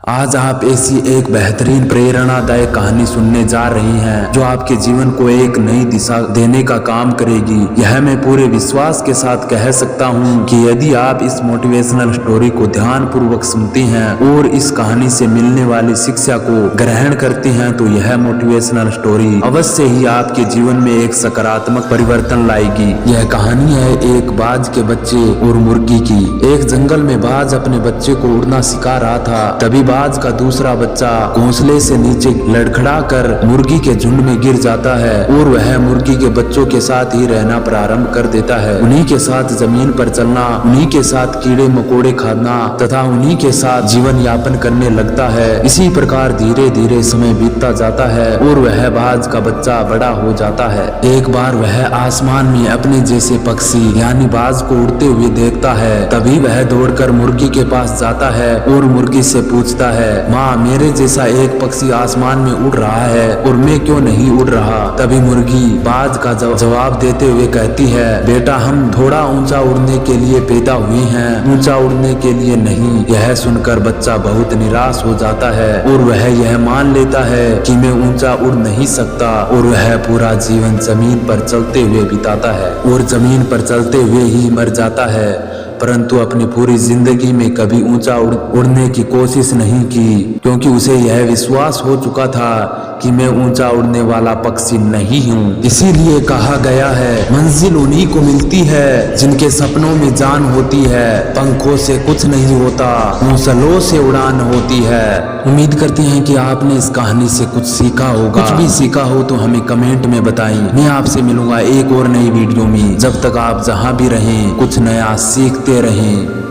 आज आप ऐसी एक बेहतरीन प्रेरणादायक कहानी सुनने जा रही हैं जो आपके जीवन को एक नई दिशा देने का काम करेगी। यह मैं पूरे विश्वास के साथ कह सकता हूं कि यदि आप इस मोटिवेशनल स्टोरी को ध्यान पूर्वक सुनती हैं और इस कहानी से मिलने वाली शिक्षा को ग्रहण करती हैं तो यह मोटिवेशनल स्टोरी अवश्य ही आपके जीवन में एक सकारात्मक परिवर्तन लाएगी। यह कहानी है एक बाज के बच्चे और मुर्गी की। एक जंगल में बाज अपने बच्चे को उड़ना सिखा रहा था। तभी बाज का दूसरा बच्चा घोंसले से नीचे लड़खड़ा कर मुर्गी के झुंड में गिर जाता है और वह मुर्गी के बच्चों के साथ ही रहना प्रारंभ कर देता है। उन्हीं के साथ जमीन पर चलना, उन्हीं के साथ कीड़े मकोड़े खाना तथा उन्हीं के साथ जीवन यापन करने लगता है। इसी प्रकार धीरे धीरे समय बीतता जाता है और वह बाज का बच्चा बड़ा हो जाता है। एक बार वह आसमान में अपने जैसे पक्षी यानी बाज को उड़ते हुए देखता है। तभी वह दौड़कर मुर्गी के पास जाता है और मुर्गी से पूछता है, माँ, मेरे जैसा एक पक्षी आसमान में उड़ रहा है और मैं क्यों नहीं उड़ रहा? तभी मुर्गी बाज का जवाब देते हुए कहती है, बेटा, हम थोड़ा ऊंचा उड़ने के लिए पैदा हुए हैं, ऊंचा उड़ने के लिए नहीं। यह सुनकर बच्चा बहुत निराश हो जाता है और वह यह मान लेता है कि मैं ऊंचा उड़ नहीं सकता और वह पूरा जीवन जमीन पर चलते हुए बिताता है और जमीन पर चलते हुए ही मर जाता है, परंतु अपनी पूरी जिंदगी में कभी ऊंचा उड़ने की कोशिश नहीं की, क्योंकि उसे यह विश्वास हो चुका था कि मैं ऊंचा उड़ने वाला पक्षी नहीं हूँ। इसीलिए कहा गया है, मंजिल उन्हीं को मिलती है जिनके सपनों में जान होती है। पंखों से कुछ नहीं होता, हौसलों से उड़ान होती है। उम्मीद करते हैं कि आपने इस कहानी से कुछ सीखा होगा। कुछ भी सीखा हो तो हमें कमेंट में बताएं। मैं आपसे मिलूंगा एक और नई वीडियो में। जब तक आप जहां भी रहें कुछ नया सीखते रहें।